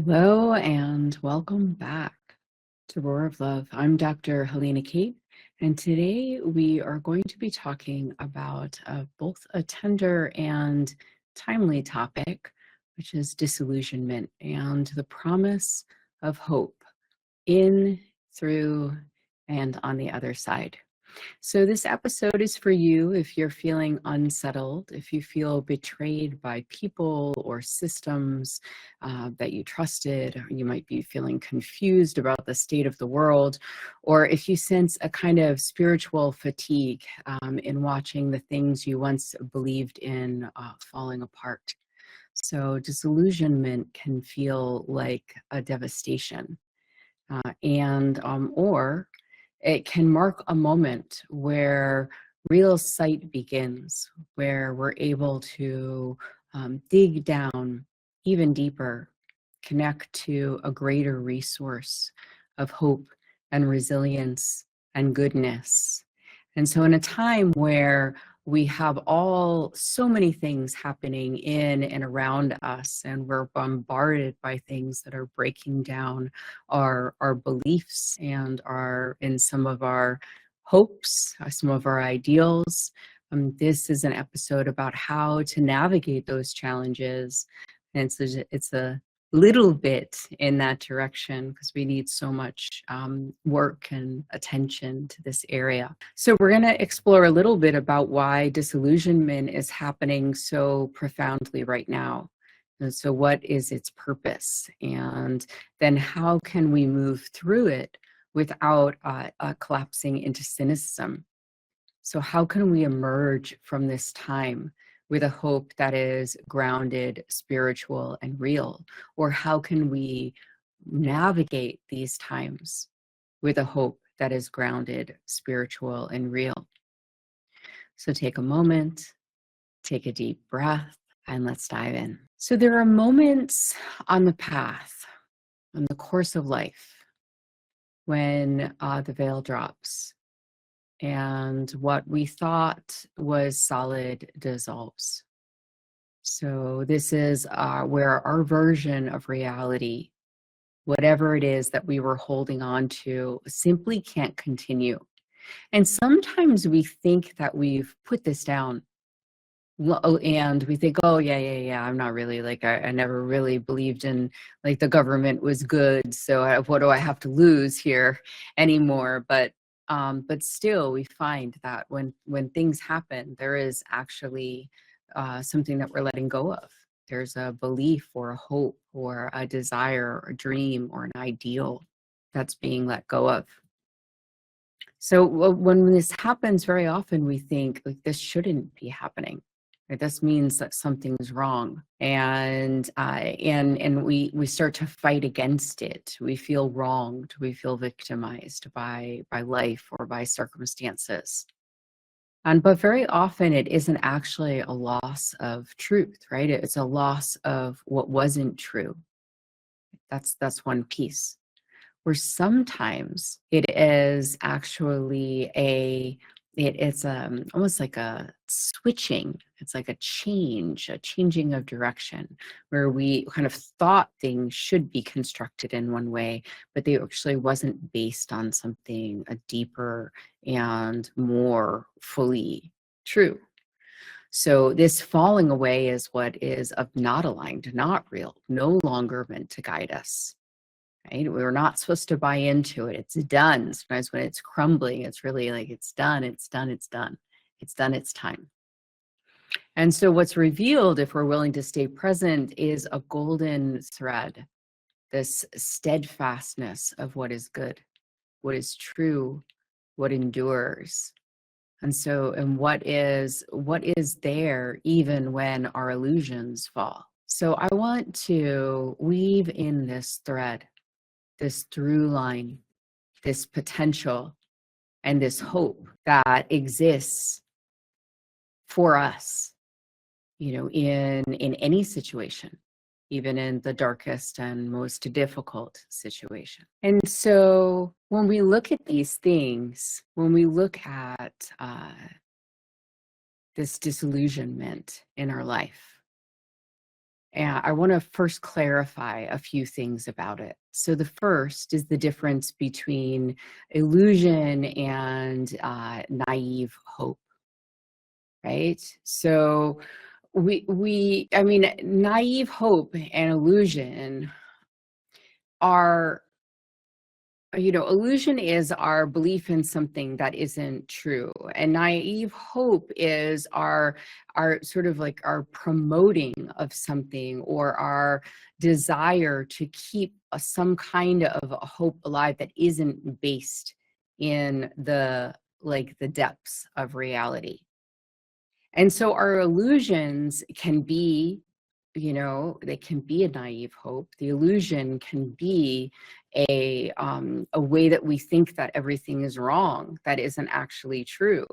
Hello and welcome back to Roar of Love. I'm Dr. Heléna Kate, and today we are going to be talking about both a tender and timely topic, which is disillusionment and the promise of hope in, through, and on the other side. So this episode is for you if you're feeling unsettled, if you feel betrayed by people or systems that you trusted, or you might be feeling confused about the state of the world, or if you sense a kind of spiritual fatigue in watching the things you once believed in falling apart. So disillusionment can feel like a devastation, or it can mark a moment where real sight begins, where we're able to dig down even deeper, connect to a greater resource of hope and resilience and goodness. And so in a time where we have so many things happening in and around us, and we're bombarded by things that are breaking down our beliefs and in some of our hopes, some of our ideals. This is an episode about how to navigate those challenges. And it's a little bit in that direction because we need so much work and attention to this area. So we're going to explore a little bit about why disillusionment is happening so profoundly right now. And so what is its purpose? And then how can we move through it without collapsing into cynicism? So how can we emerge from this time with a hope that is grounded, spiritual, and real? Or how can we navigate these times with a hope that is grounded, spiritual, and real? So take a moment, take a deep breath, and let's dive in. So there are moments on the path, on the course of life, when the veil drops and what we thought was solid dissolves. So this is where our version of reality, whatever it is that we were holding on to, simply can't continue. And sometimes we think that we've put this down. And we think, oh, yeah, I'm not really, I never really believed in, the government was good, so what do I have to lose here anymore? But still, we find that when things happen, there is actually something that we're letting go of. There's a belief or a hope or a desire or a dream or an ideal that's being let go of. So when this happens, very often we think, this shouldn't be happening. Right? This means that something's wrong, and we start to fight against it. We feel wronged. We feel victimized by life or by circumstances. But very often it isn't actually a loss of truth, right? It's a loss of what wasn't true. That's one piece. Where sometimes it is actually it's almost like a switching. It's like a changing of direction, where we kind of thought things should be constructed in one way, but they actually wasn't based on something a deeper and more fully true. So this falling away is what is of not aligned, not real, no longer meant to guide us. Right? We're not supposed to buy into it. It's done. Sometimes when it's crumbling, it's really like it's done, it's done, it's done. It's done its time. And so what's revealed, if we're willing to stay present, is a golden thread, this steadfastness of what is good, what is true, what endures. And what is there even when our illusions fall. So I want to weave in this thread, this through line, this potential, and this hope that exists for us, in any situation, even in the darkest and most difficult situation. And so when we look at these things, when we look at this disillusionment in our life, And I want to first clarify a few things about it. So the first is the difference between illusion and naive hope, right? So I mean, naive hope and illusion are, illusion is our belief in something that isn't true, and naive hope is our sort of like our promoting of something, or our desire to keep some kind of a hope alive that isn't based in the depths of reality. And so our illusions can be, they can be a naive hope. The illusion can be a way that we think that everything is wrong, that isn't actually true.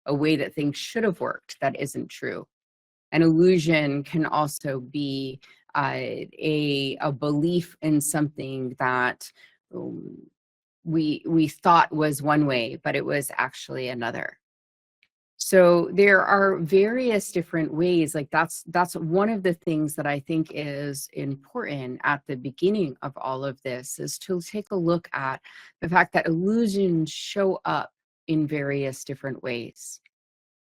A way that things should have worked, that isn't true. An illusion can also be a belief in something that we thought was one way, but it was actually another. So there are various different ways, like that's one of the things that I think is important at the beginning of all of this, is to take a look at the fact that illusions show up in various different ways.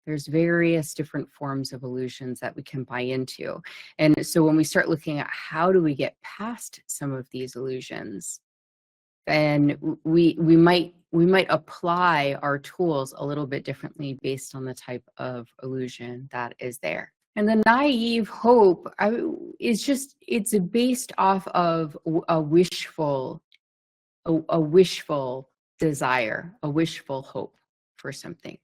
There's various different forms of illusions that we can buy into. And so when we start looking at how do we get past some of these illusions, then we might apply our tools a little bit differently based on the type of illusion that is there. And the naive hope it's based off of a wishful desire, a wishful hope for something.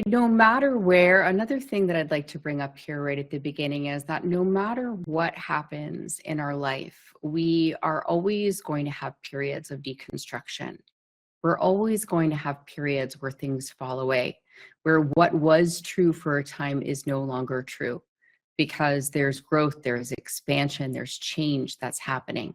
No matter where, another thing that I'd like to bring up here right at the beginning is that no matter what happens in our life, we are always going to have periods of deconstruction. We're always going to have periods where things fall away, where what was true for a time is no longer true, because there's growth, there's expansion, there's change that's happening.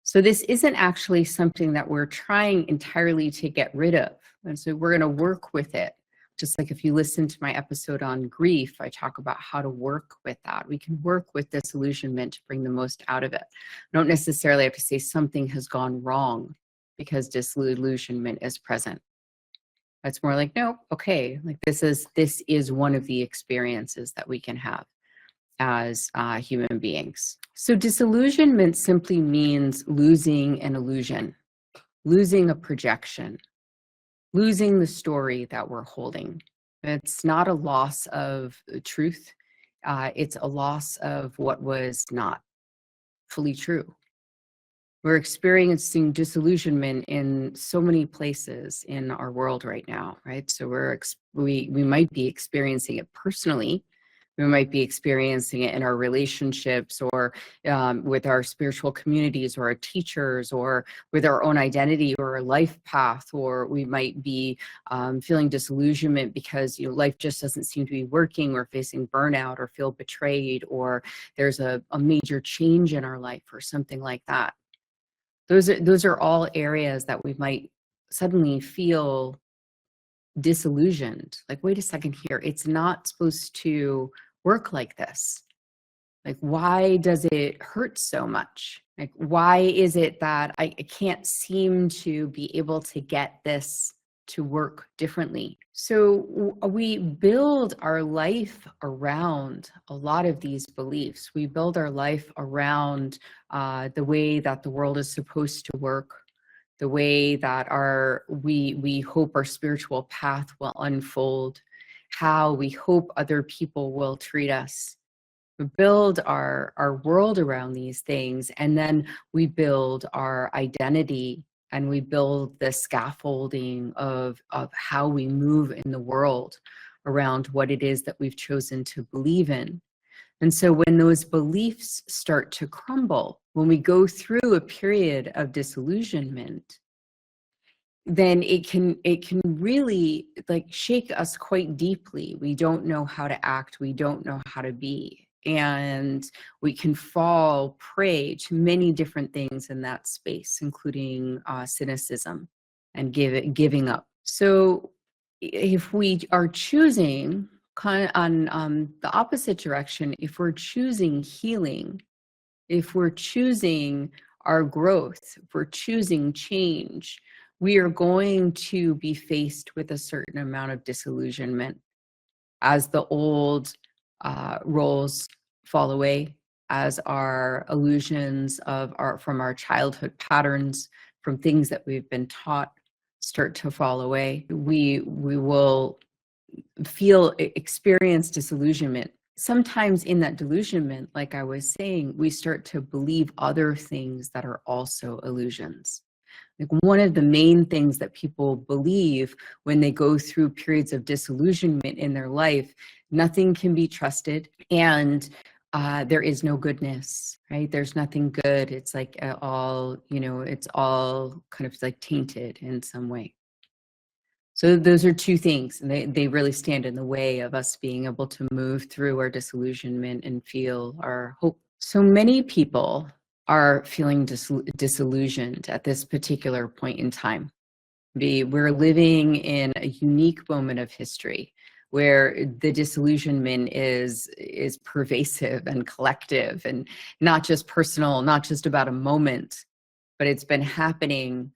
So this isn't actually something that we're trying entirely to get rid of. And so we're going to work with it. Just like if you listen to my episode on grief, I talk about how to work with that. We can work with disillusionment to bring the most out of it. I don't necessarily have to say something has gone wrong because disillusionment is present. It's more like, no, okay, like this is one of the experiences that we can have as human beings. So disillusionment simply means losing an illusion, losing a projection, losing the story that we're holding. It's not a loss of truth. It's a loss of what was not fully true. We're experiencing disillusionment in so many places in our world right now, right? So we might be experiencing it personally. We might be experiencing it in our relationships, or with our spiritual communities, or our teachers, or with our own identity or our life path. Or we might be feeling disillusionment because life just doesn't seem to be working. We're facing burnout, or feel betrayed, or there's a major change in our life, or something like that. Those are all areas that we might suddenly feel disillusioned. Like, wait a second here, it's not supposed to work like this. Like, why does it hurt so much? Like, why is it that I can't seem to be able to get this to work differently? So we build our life around a lot of these beliefs. We build our life around the way that the world is supposed to work, the way that we hope our spiritual path will unfold, how we hope other people will treat us. We build our world around these things, and then we build our identity, and we build the scaffolding of how we move in the world around what it is that we've chosen to believe in. And so when those beliefs start to crumble, when we go through a period of disillusionment, then it can really like shake us quite deeply. We don't know how to act, we don't know how to be, and we can fall prey to many different things in that space, including cynicism and giving up. So if we are choosing On the opposite direction, if we're choosing healing, if we're choosing our growth, if we're choosing change, we are going to be faced with a certain amount of disillusionment as the old roles fall away, as our illusions from our childhood patterns, from things that we've been taught, start to fall away. We will experience disillusionment. Sometimes in that delusionment, like I was saying, we start to believe other things that are also illusions. Like, one of the main things that people believe when they go through periods of disillusionment in their life, nothing can be trusted, and there is no goodness, right? There's nothing good. It's like all, it's all kind of like tainted in some way. So those are two things, and they really stand in the way of us being able to move through our disillusionment and feel our hope. So many people are feeling disillusioned at this particular point in time. We're living in a unique moment of history where the disillusionment is pervasive and collective, and not just personal, not just about a moment, but it's been happening,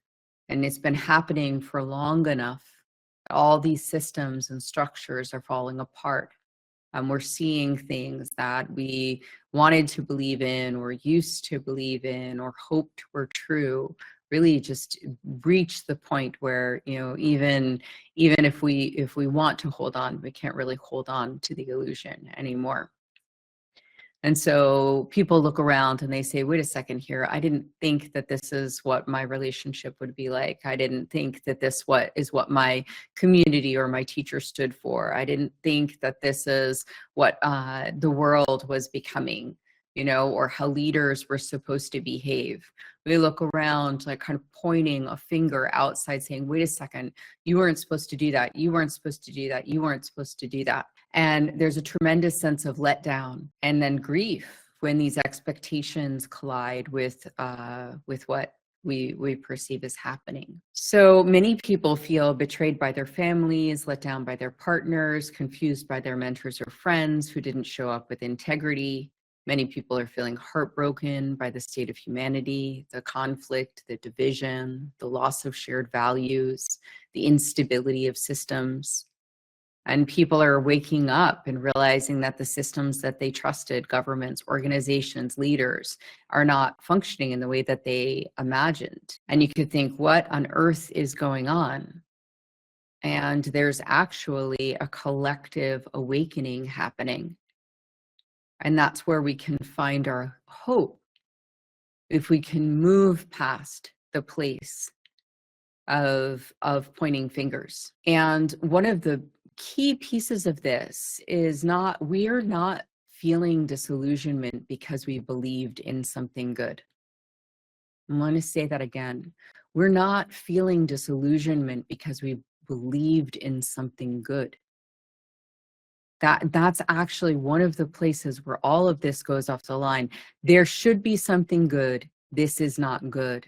and it's been happening for long enough. All these systems and structures are falling apart. We're seeing things that we wanted to believe in, or used to believe in, or hoped were true, really just reach the point where, even if we want to hold on, we can't really hold on to the illusion anymore. And so people look around and they say, wait a second here, I didn't think that this is what my relationship would be like. I didn't think that this is what my community or my teacher stood for. I didn't think that this is what the world was becoming, or how leaders were supposed to behave. We look around, like kind of pointing a finger outside saying, wait a second, you weren't supposed to do that. You weren't supposed to do that. You weren't supposed to do that. And there's a tremendous sense of letdown and then grief when these expectations collide with what we perceive as happening. So many people feel betrayed by their families, let down by their partners, confused by their mentors or friends who didn't show up with integrity. Many people are feeling heartbroken by the state of humanity, the conflict, the division, the loss of shared values, the instability of systems. And people are waking up and realizing that the systems that they trusted, governments, organizations, leaders, are not functioning in the way that they imagined. And you could think, what on earth is going on? And there's actually a collective awakening happening. And that's where we can find our hope, if we can move past the place of pointing fingers. And one of the key pieces of this is we're not feeling disillusionment because we believed in something good. I want to say that again. We're not feeling disillusionment because we believed in something good. That's actually one of the places where all of this goes off the line. There should be something good. This is not good.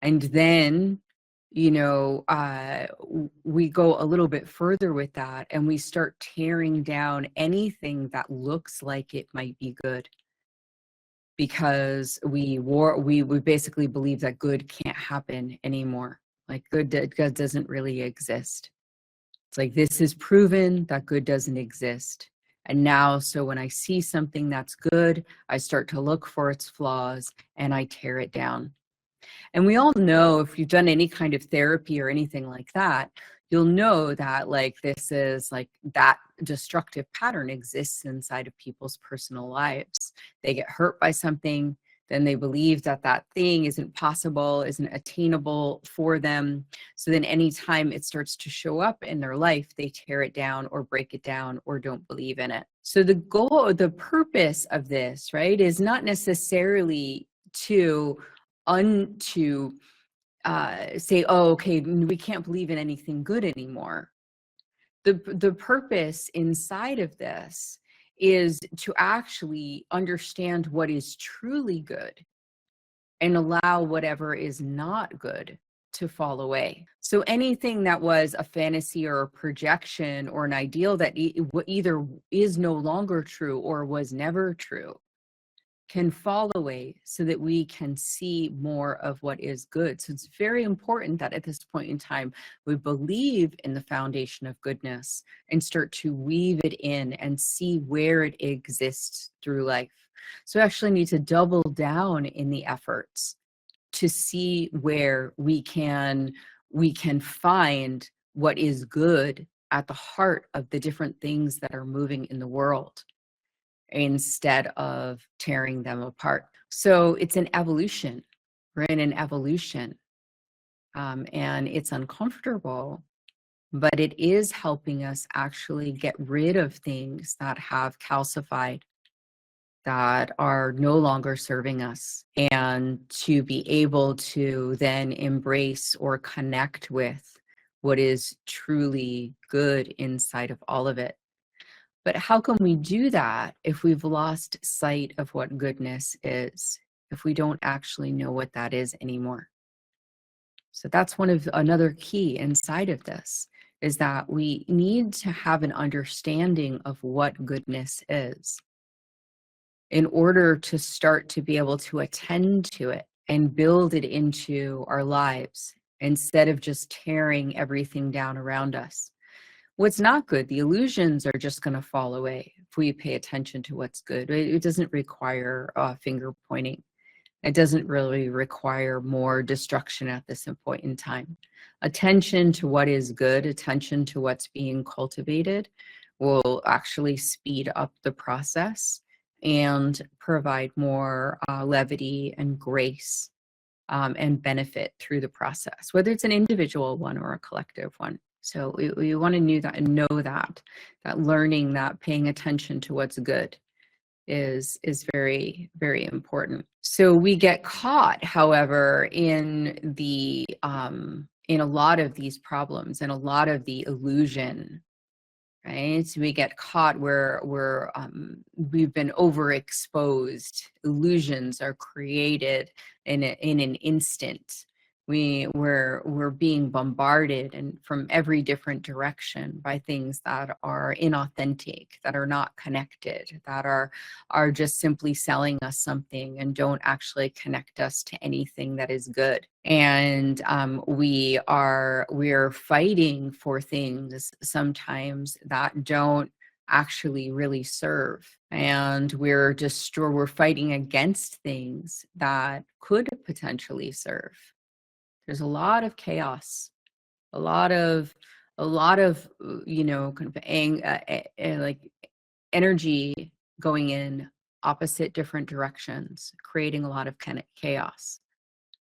And then, we go a little bit further with that, and we start tearing down anything that looks like it might be good, because we basically believe that good can't happen anymore. Like good doesn't really exist. It's like, this is proven that good doesn't exist. And now, so when I see something that's good, I start to look for its flaws and I tear it down. And we all know, if you've done any kind of therapy or anything like that, you'll know that that destructive pattern exists inside of people's personal lives. They get hurt by something, then they believe that that thing isn't possible, isn't attainable for them. So then anytime it starts to show up in their life, they tear it down or break it down or don't believe in it. So the purpose of this, right, is not necessarily to say, oh, okay, we can't believe in anything good anymore. The purpose inside of this is to actually understand what is truly good and allow whatever is not good to fall away. So anything that was a fantasy or a projection or an ideal that either is no longer true or was never true can fall away so that we can see more of what is good. So it's very important that at this point in time, we believe in the foundation of goodness and start to weave it in and see where it exists through life. So we actually need to double down in the efforts to see where we can find what is good at the heart of the different things that are moving in the world, instead of tearing them apart. So it's an evolution. We're in an evolution, and it's uncomfortable, but it is helping us actually get rid of things that have calcified, that are no longer serving us, and to be able to then embrace or connect with what is truly good inside of all of it. But how can we do that if we've lost sight of what goodness is, if we don't actually know what that is anymore? So that's another key inside of this, is that we need to have an understanding of what goodness is in order to start to be able to attend to it and build it into our lives, instead of just tearing everything down around us. What's not good, the illusions are just going to fall away if we pay attention to what's good. It doesn't require finger pointing. It doesn't really require more destruction at this point in time. Attention to what is good, attention to what's being cultivated, will actually speed up the process and provide more levity and grace, and benefit through the process, whether it's an individual one or a collective one. So we want to know that learning, that paying attention to what's good is very, very important. So we get caught, however, in a lot of these problems and a lot of the illusion, right? So we get caught where we've been overexposed. Illusions are created in an instant. We're being bombarded and from every different direction by things that are inauthentic, that are not connected, that are just simply selling us something and don't actually connect us to anything that is good. And we're fighting for things sometimes that don't actually really serve, and we're fighting against things that could potentially serve. There's a lot of chaos, a lot of kind of like energy going in opposite different directions, creating a lot of kind of chaos.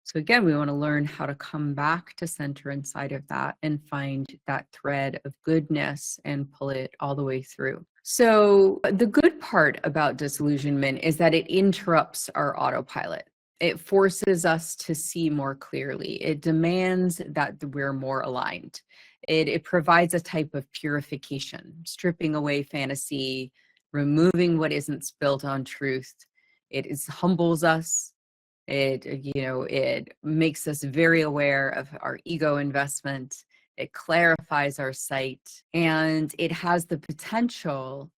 So again, we want to learn how to come back to center inside of that and find that thread of goodness and pull it all the way through. So the good part about disillusionment is that it interrupts our autopilot. It forces us to see more clearly. It demands that we're more aligned. It provides a type of purification, stripping away fantasy, removing what isn't built on truth. It humbles us. It makes us very aware of our ego investment. It clarifies our sight, and it has the potential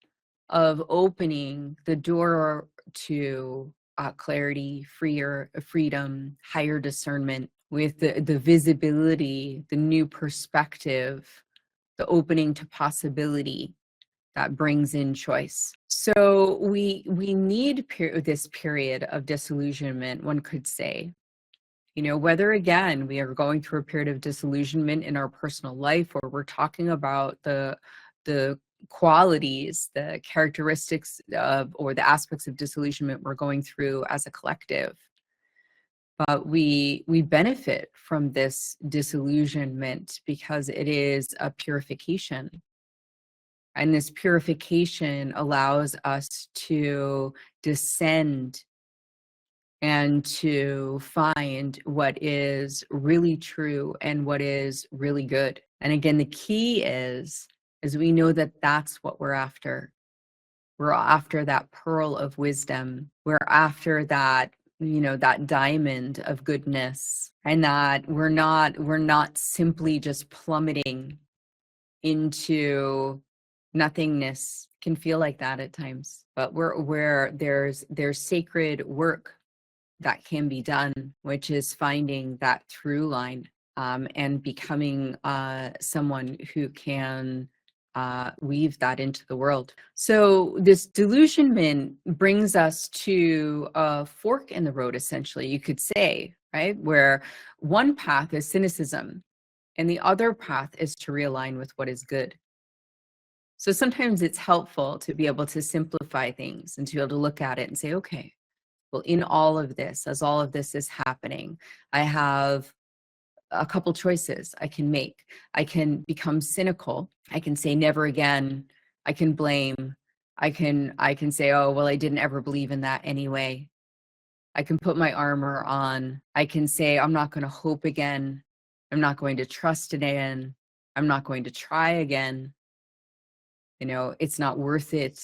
of opening the door to clarity, freedom, higher discernment, with the visibility, the new perspective, the opening to possibility that brings in choice. So we need this period of disillusionment, one could say, whether again we are going through a period of disillusionment in our personal life, or we're talking about the qualities, the characteristics of, or the aspects of disillusionment we're going through as a collective. But we benefit from this disillusionment because it is a purification. And this purification allows us to descend and to find what is really true and what is really good. And again, the key is we know that that's what we're after. We're after that pearl of wisdom. We're after that that diamond of goodness, and that we're not simply just plummeting into nothingness. Can feel like that at times, but there's sacred work that can be done, which is finding that through line, and becoming someone who can weave that into the world. So this delusionment brings us to a fork in the road, essentially, you could say, right? Where one path is cynicism and the other path is to realign with what is good. So sometimes it's helpful to be able to simplify things and to be able to look at it and say, okay, well, in all of this, as all of this is happening, I have a couple choices I can make. I can become cynical. I can say never again. I can blame. I can say, oh, well, I didn't ever believe in that anyway. I can put my armor on. I can say, I'm not going to hope again. I'm not going to trust again. I'm not going to try again. It's not worth it.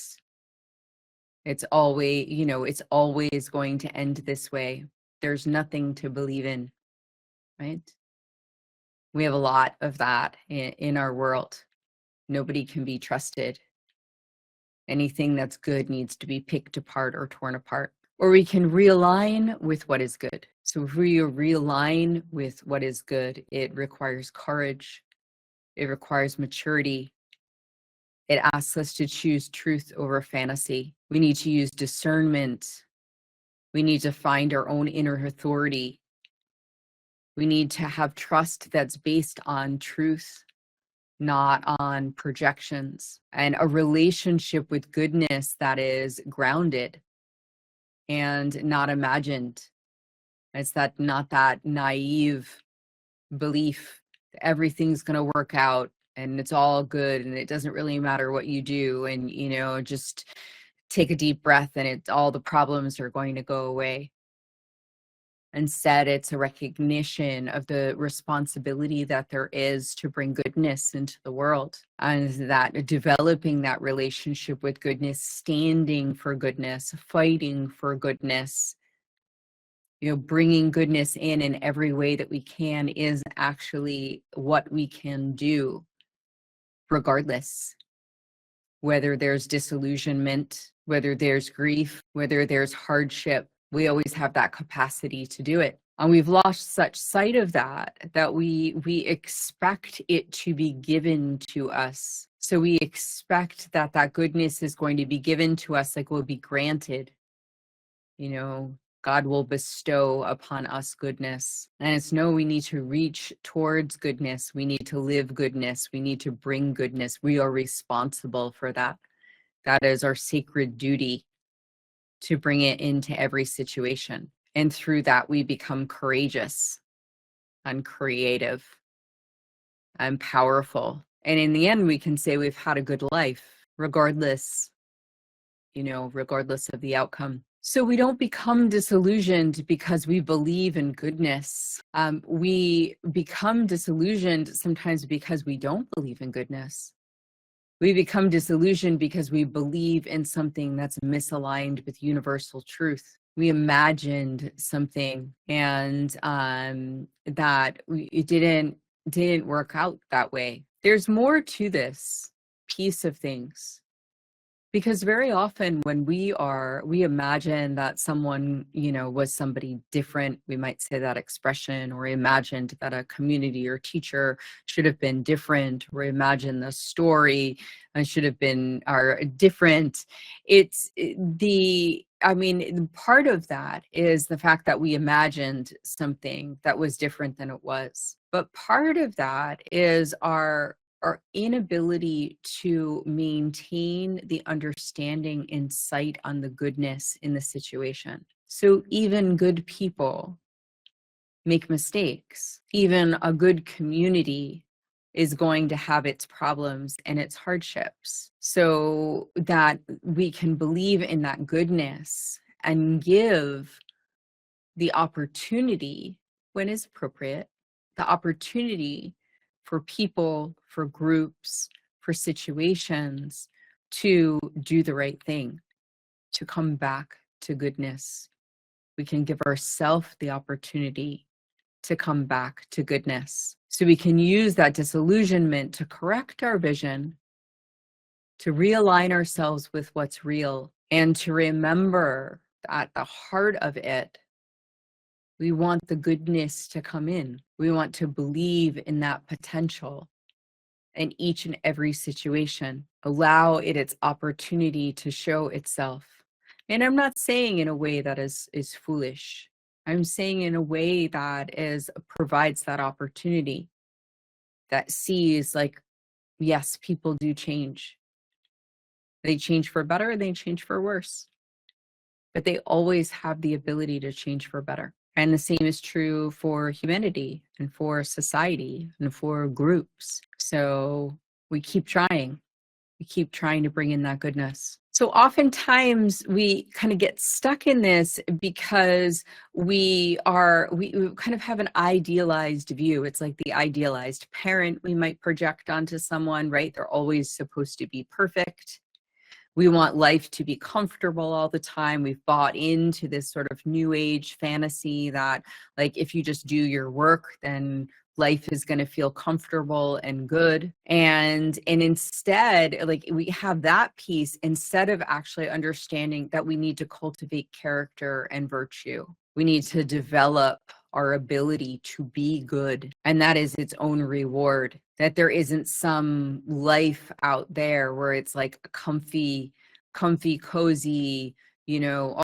It's always going to end this way. There's nothing to believe in, right? We have a lot of that in our world. Nobody can be trusted. Anything that's good needs to be picked apart or torn apart. Or we can realign with what is good. So if we realign with what is good, it requires courage. It requires maturity. It asks us to choose truth over fantasy. We need to use discernment. We need to find our own inner authority. We need to have trust that's based on truth, not on projections, and a relationship with goodness that is grounded and not imagined. It's not that naive belief that everything's going to work out and it's all good and it doesn't really matter what you do, and just take a deep breath and all the problems are going to go away. Instead, it's a recognition of the responsibility that there is to bring goodness into the world, and that developing that relationship with goodness, standing for goodness, fighting for goodness, bringing goodness in every way that we can is actually what we can do, regardless. Whether there's disillusionment, whether there's grief, whether there's hardship, we always have that capacity to do it. And we've lost such sight of that we expect it to be given to us. So we expect that goodness is going to be given to us, like will be granted. God will bestow upon us goodness. And it's no, we need to reach towards goodness. We need to live goodness. We need to bring goodness. We are responsible for that. That is our sacred duty, to bring it into every situation. And through that, we become courageous and creative and powerful. And in the end, we can say we've had a good life, regardless of the outcome. So we don't become disillusioned because we believe in goodness. We become disillusioned sometimes because we don't believe in goodness. We become disillusioned because we believe in something that's misaligned with universal truth. We imagined something, and it didn't work out that way. There's more to this piece of things. Because very often when we imagine that someone, was somebody different, we might say that expression, or imagined that a community or teacher should have been different, or imagine the story should have been different. Part of that is the fact that we imagined something that was different than it was. But part of that is our inability to maintain the understanding and sight on the goodness in the situation. So even good people make mistakes. Even a good community is going to have its problems and its hardships. So that we can believe in that goodness and give the opportunity, when is appropriate, the opportunity for people, for groups, for situations to do the right thing, to come back to goodness, We can give ourselves the opportunity to come back to goodness. So we can use that disillusionment to correct our vision, to realign ourselves with what's real, and to remember at the heart of it, we want the goodness to come in. We want to believe in that potential in each and every situation. Allow it its opportunity to show itself. And I'm not saying in a way that is foolish. I'm saying in a way that provides that opportunity, that sees like, yes, people do change. They change for better, they change for worse. But they always have the ability to change for better. And the same is true for humanity and for society and for groups. So we keep trying. We keep trying to bring in that goodness. So oftentimes we kind of get stuck in this because we kind of have an idealized view. It's like the idealized parent we might project onto someone, right? They're always supposed to be perfect. We want life to be comfortable all the time. We've bought into this sort of new age fantasy that like if you just do your work, then life is going to feel comfortable and good. And instead, like we have that piece instead of actually understanding that we need to cultivate character and virtue. We need to develop our ability to be good. And that is its own reward. That there isn't some life out there where it's like a comfy, cozy,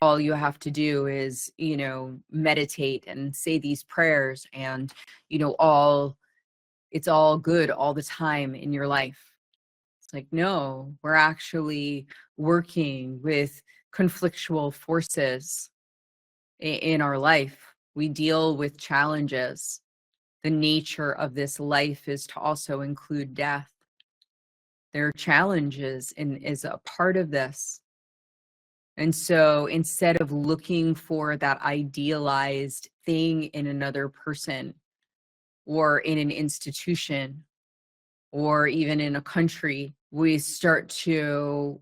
all you have to do is, meditate and say these prayers and, it's all good all the time in your life. It's like, no, we're actually working with conflictual forces in our life. We deal with challenges. The nature of this life is to also include death. There are challenges and is a part of this. And so instead of looking for that idealized thing in another person or in an institution or even in a country, we start to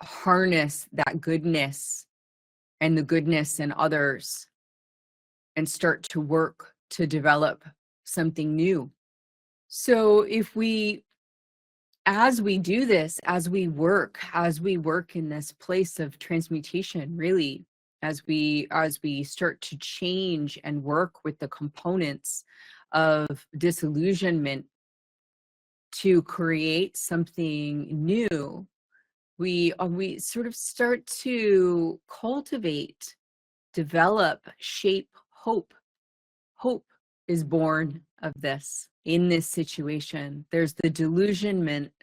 harness that goodness and the goodness in others and start to work to develop something new. So as we do this, as we work in this place of transmutation, really, as we start to change and work with the components of disillusionment to create something new, we sort of start to cultivate, develop, shape hope. Hope is born of this. In this situation, there's the delusionment,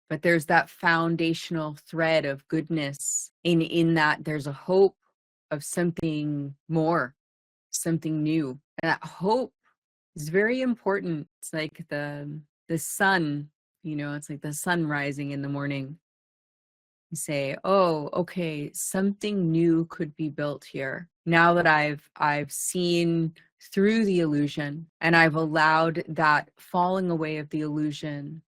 but there's that foundational thread of goodness. In that, there's a hope of something more, something new. And that hope is very important. It's like the sun, it's like the sun rising in the morning. You say, oh, okay, something new could be built here. Now that I've seen through the illusion and I've allowed that falling away of the illusion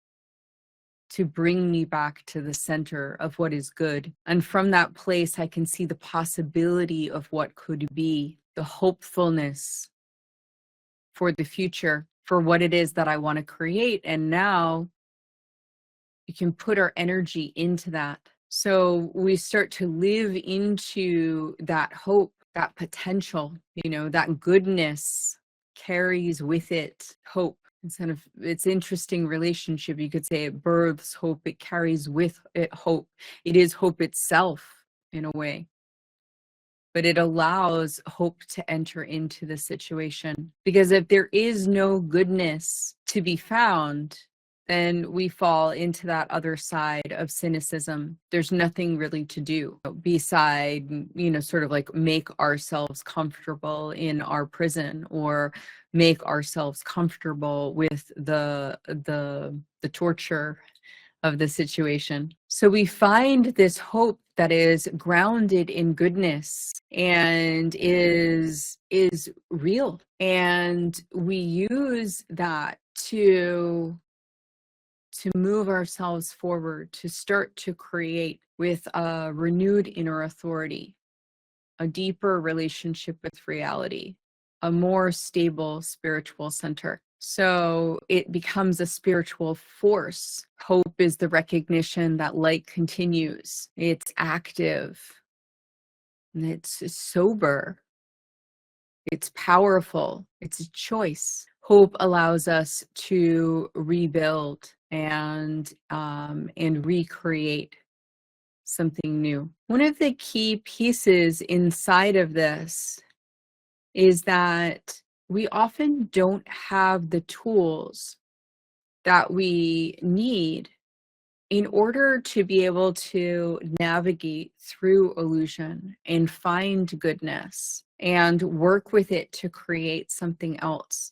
to bring me back to the center of what is good. And from that place, I can see the possibility of what could be, the hopefulness for the future, for what it is that I want to create. And now we can put our energy into that. So we start to live into that hope, that potential, that goodness carries with it hope. It's interesting relationship. You could say it births hope, it carries with it hope. It is hope itself in a way. But it allows hope to enter into the situation. Because if there is no goodness to be found, then we fall into that other side of cynicism. There's nothing really to do beside, sort of like make ourselves comfortable in our prison or make ourselves comfortable with the torture of the situation. So we find this hope that is grounded in goodness and is real. And we use that to move ourselves forward, to start to create with a renewed inner authority, a deeper relationship with reality, a more stable spiritual center. So it becomes a spiritual force. Hope is the recognition that light continues. It's active. It's sober. It's powerful. It's a choice. Hope allows us to rebuild and recreate something new. One of the key pieces inside of this is that we often don't have the tools that we need in order to be able to navigate through illusion and find goodness and work with it to create something else.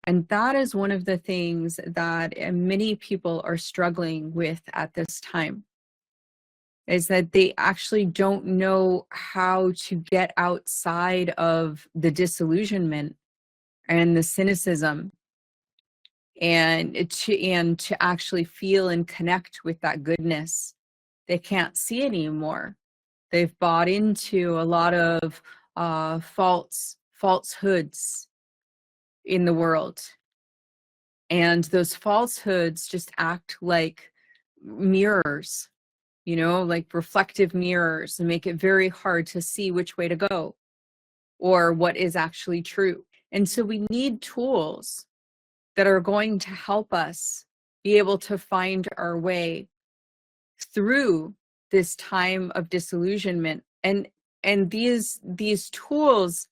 And that is one of the things that many people are struggling with at this time, is that they actually don't know how to get outside of the disillusionment and the cynicism and to actually feel and connect with that goodness they can't see anymore. They've bought into a lot of falsehoods in the world, and those falsehoods just act like mirrors, like reflective mirrors, and make it very hard to see which way to go or what is actually true. And so we need tools that are going to help us be able to find our way through this time of disillusionment. And these tools,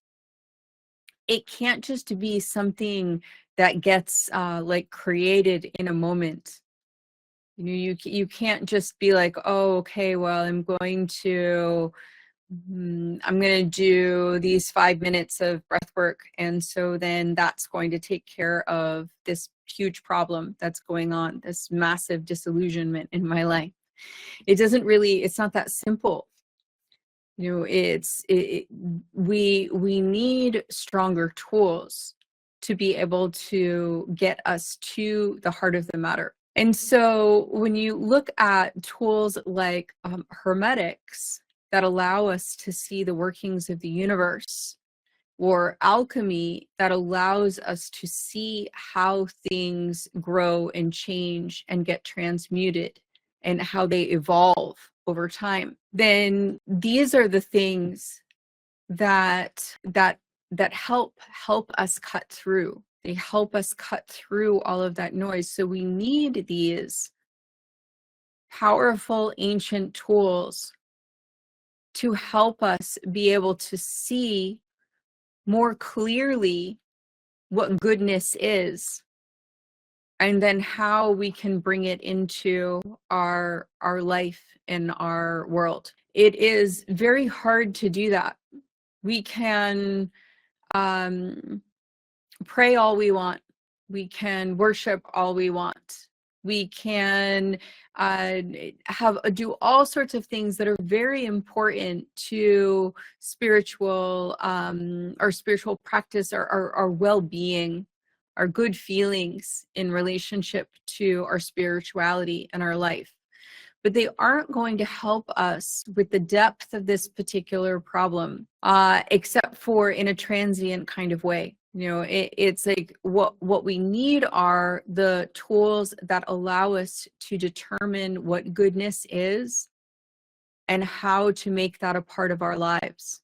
it can't just be something that gets like created in a moment. You can't just be like, oh, okay, well, I'm going to do these 5 minutes of breath work, and so then that's going to take care of this huge problem that's going on, this massive disillusionment in my life. It's not that simple. We need stronger tools to be able to get us to the heart of the matter. And so when you look at tools like hermetics that allow us to see the workings of the universe, or alchemy that allows us to see how things grow and change and get transmuted and how they evolve over time, then these are the things that help us cut through. They help us cut through all of that noise. So we need these powerful ancient tools to help us be able to see more clearly what goodness is, and then how we can bring it into our life and our world. It is very hard to do that. We can pray all we want. We can worship all we want. We can do all sorts of things that are very important to spiritual our spiritual practice, our well-being, our good feelings in relationship to our spirituality and our life. But they aren't going to help us with the depth of this particular problem, except for in a transient kind of way. It's like what we need are the tools that allow us to determine what goodness is and how to make that a part of our lives.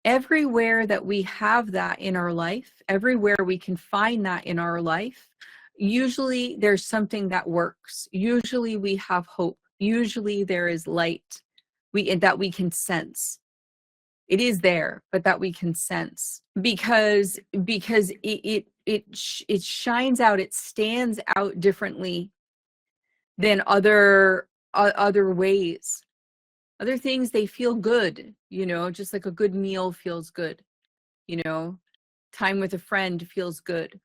Everywhere that we have that in our life, everywhere we can find that in our life, usually there's something that works. Usually we have hope. Usually there is light that we can sense. It is there, but that we can sense, because it shines out. It stands out differently than other ways. Other things, they feel good, just like a good meal feels good, time with a friend feels good.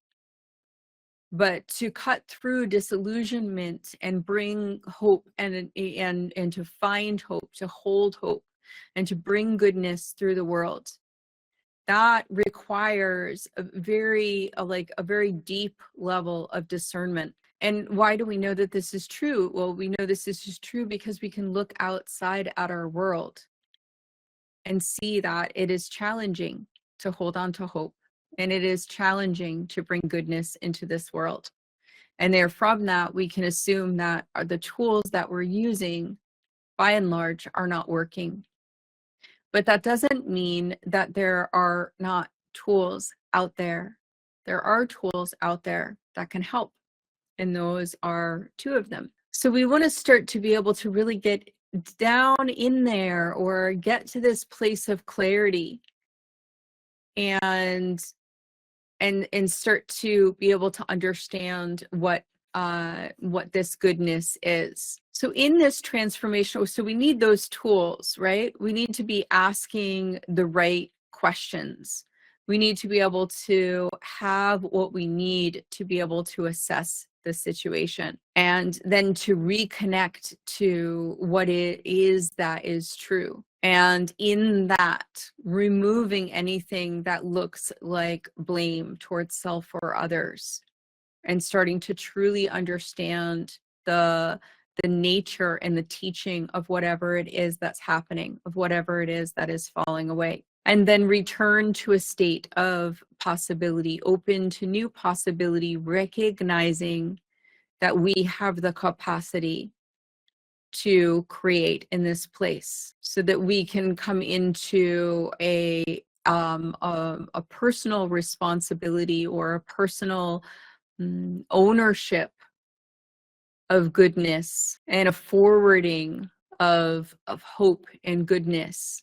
But to cut through disillusionment and bring hope and to find hope, to hold hope, and to bring goodness through the world, that requires a very deep level of discernment. And why do we know that this is true? Well, we know this is true because we can look outside at our world. and see that it is challenging to hold on to hope, and it is challenging to bring goodness into this world. And there, from that, we can assume that the tools that we're using, by and large, are not working. But that doesn't mean that there are not tools out there. There are tools out there that can help, and those are two of them. So we want to start to be able to really get down in there, or get to this place of clarity, and start to be able to understand what this goodness is. So in this transformation, so we need those tools, right? We need to be asking the right questions. We need to be able to have what we need to be able to assess the situation, and then to reconnect to what it is that is true. And in that, removing anything that looks like blame towards self or others, and starting to truly understand the nature and the teaching of whatever it is that's happening, of whatever it is that is falling away. And then return to a state of possibility, open to new possibility, recognizing that we have the capacity to create in this place, so that we can come into a personal responsibility, or a personal ownership of goodness, and a forwarding of hope and goodness,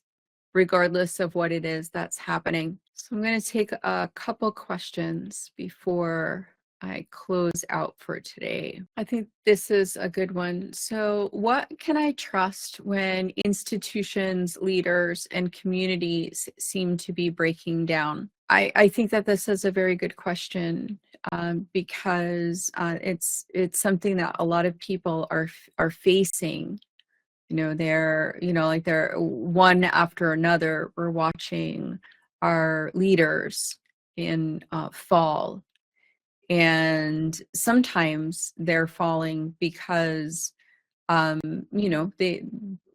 regardless of what it is that's happening. So I'm going to take a couple questions before I close out for today. I think this is a good one. So, what can I trust when institutions, leaders, and communities seem to be breaking down? I think that this is a very good question, because it's something that a lot of people are facing. They're like they're one after another. We're watching our leaders in fall, and sometimes they're falling because they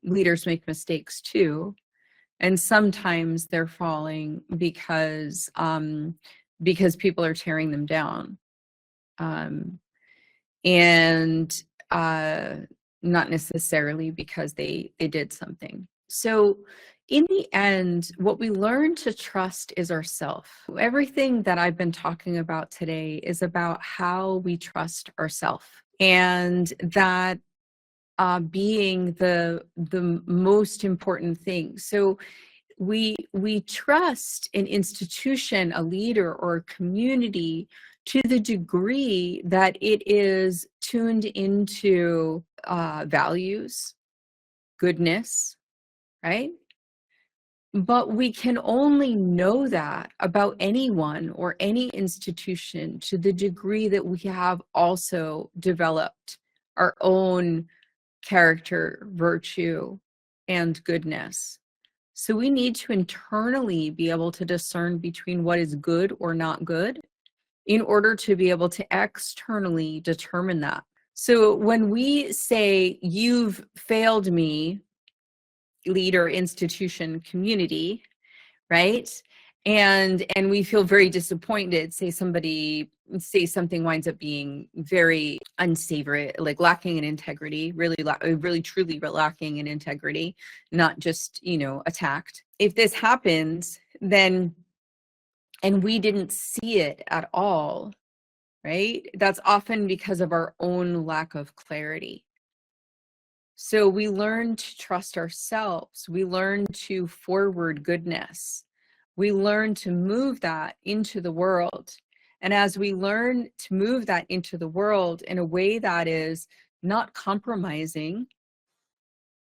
leaders make mistakes too, and sometimes they're falling because people are tearing them down, and not necessarily because they did something. So in the end, what we learn to trust is ourself. Everything that I've been talking about today is about how we trust ourself, and that being the most important thing. So we trust an institution, a leader, or a community to the degree that it is tuned into values, goodness, right? But we can only know that about anyone or any institution to the degree that we have also developed our own character, virtue, and goodness. So we need to internally be able to discern between what is good or not good in order to be able to externally determine that. So when we say, you've failed me, leader, institution, community, right? And we feel very disappointed, say something winds up being very unsavory, like lacking in integrity, really truly lacking in integrity, not just attacked. If this happens, then, and we didn't see it at all, right, that's often because of our own lack of clarity. So we learn to trust ourselves, we learn to forward goodness, we learn to move that into the world. And as we learn to move that into the world in a way that is not compromising,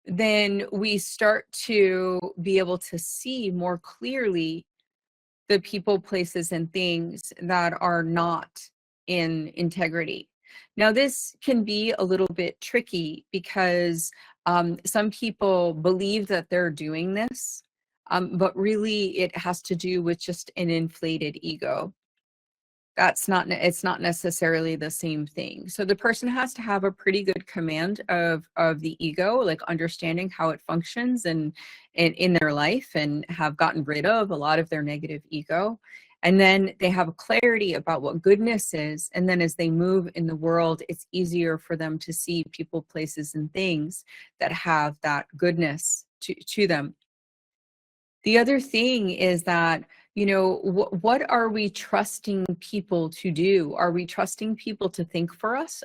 then we start to be able to see more clearly the people, places, and things that are not in integrity. Now, this can be a little bit tricky because some people believe that they're doing this, but really it has to do with just an inflated ego. it's not necessarily the same thing. So the person has to have a pretty good command of the ego, like understanding how it functions and in their life, and have gotten rid of a lot of their negative ego. And then they have a clarity about what goodness is. And then as they move in the world, it's easier for them to see people, places, and things that have that goodness to them. The other thing is that, you know, what are we trusting people to do? Are we trusting people to think for us?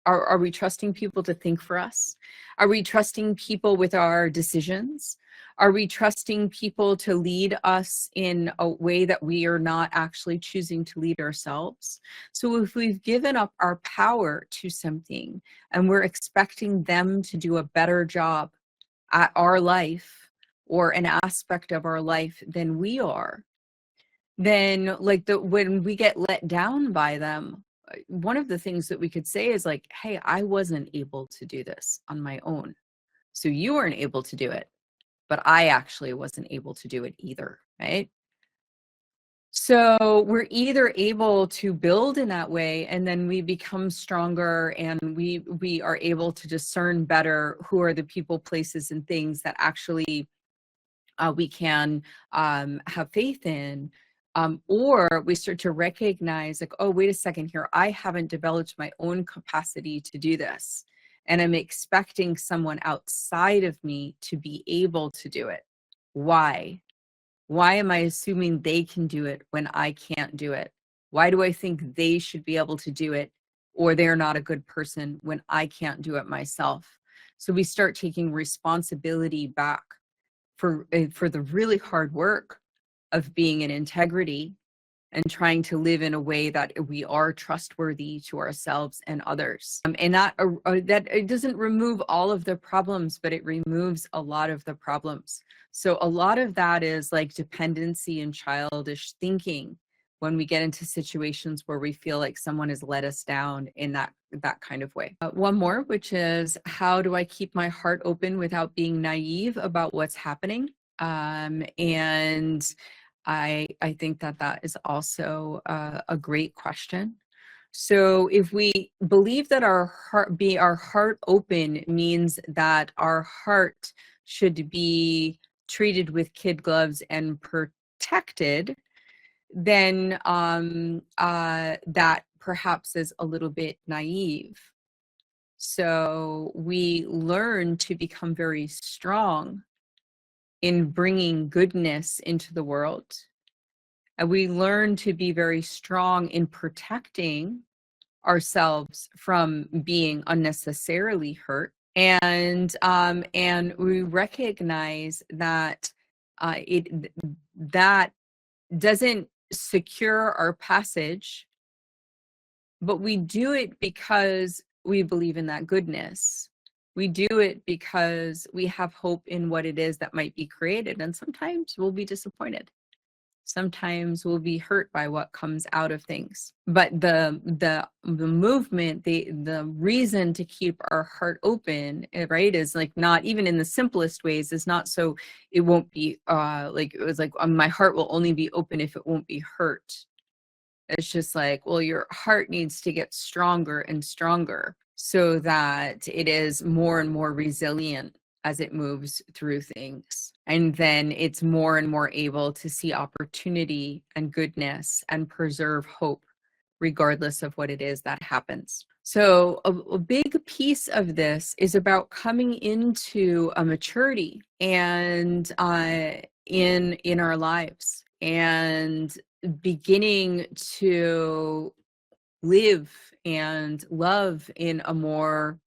Are we trusting people to think for us? Are we trusting people with our decisions? Are we trusting people to lead us in a way that we are not actually choosing to lead ourselves? So if we've given up our power to something and we're expecting them to do a better job at our life or an aspect of our life than we are, then like when we get let down by them, one of the things that we could say is like, hey, I wasn't able to do this on my own, so you weren't able to do it, but I actually wasn't able to do it either, right? So we're either able to build in that way, and then we become stronger, and we are able to discern better who are the people, places, and things that actually we can have faith in, or we start to recognize like, oh, wait a second here, I haven't developed my own capacity to do this, and I'm expecting someone outside of me to be able to do it. Why am I assuming they can do it when I can't do it? Why do I think they should be able to do it, or they're not a good person when I can't do it myself? So we start taking responsibility back for the really hard work of being in integrity and trying to live in a way that we are trustworthy to ourselves and others. And that it doesn't remove all of the problems, but it removes a lot of the problems. So a lot of that is like dependency and childish thinking when we get into situations where we feel like someone has let us down in that kind of way. One more, which is, how do I keep my heart open without being naive about what's happening? And I think that is also a great question. So if we believe that our heart open means that our heart should be treated with kid gloves and protected, then that perhaps is a little bit naive. So we learn to become very strong in bringing goodness into the world. And we learn to be very strong in protecting ourselves from being unnecessarily hurt. And we recognize that that doesn't secure our passage, but we do it because we believe in that goodness. We do it because we have hope in what it is that might be created. And sometimes we'll be disappointed. Sometimes we'll be hurt by what comes out of things. But the movement, the reason to keep our heart open, right, is like, not even in the simplest ways, is not so it won't be like, it was like, my heart will only be open if it won't be hurt. It's just like, well, your heart needs to get stronger and stronger so that it is more and more resilient as it moves through things. And then it's more and more able to see opportunity and goodness and preserve hope, regardless of what it is that happens. So a big piece of this is about coming into a maturity and in our lives, and beginning to live and love in a more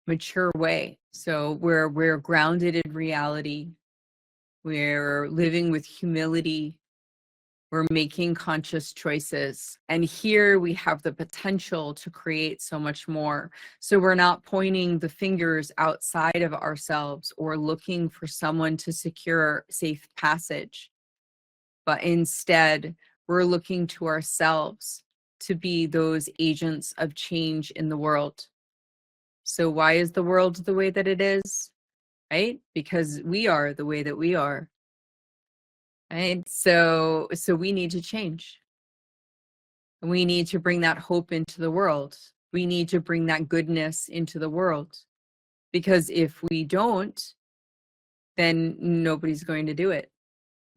mature way. So we're grounded in reality. We're living with humility. We're making conscious choices. And here we have the potential to create so much more. So we're not pointing the fingers outside of ourselves or looking for someone to secure safe passage, but instead we're looking to ourselves to be those agents of change in the world. So why is the world the way that it is? Right? Because we are the way that we are. Right? So we need to change. We need to bring that hope into the world. We need to bring that goodness into the world. Because if we don't, then nobody's going to do it.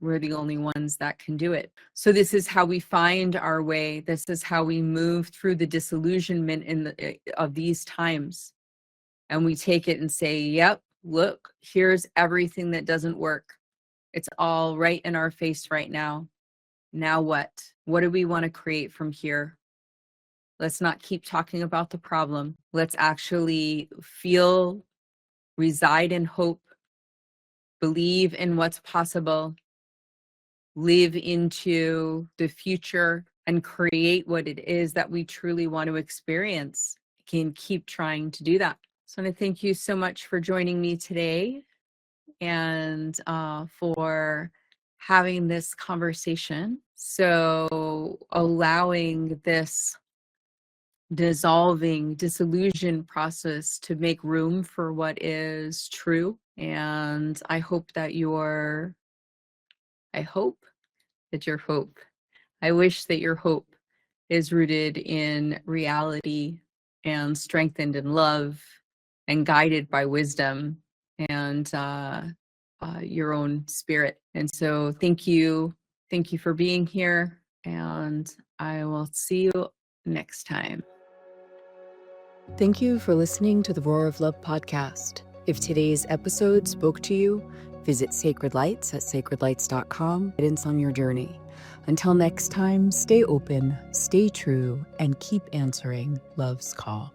We're the only ones that can do it. So this is how we find our way. This is how we move through the disillusionment of these times. And we take it and say, yep, look, here's everything that doesn't work. It's all right in our face right now. Now what? What do we want to create from here? Let's not keep talking about the problem. Let's actually feel, reside in hope, believe in what's possible, live into the future, and create what it is that we truly want to experience. Can keep trying to do that. So I want to thank you so much for joining me today and for having this conversation. So allowing this dissolving disillusion process to make room for what is true. And I hope that your hope, I wish that your hope is rooted in reality and strengthened in love and guided by wisdom and your own spirit. And so thank you for being here, and I will see you next time. Thank you for listening to the Roar of Love podcast. If today's episode spoke to you, visit Sacred Lights at sacredlights.com. Guidance on your journey. Until next time, stay open, stay true, and keep answering love's call.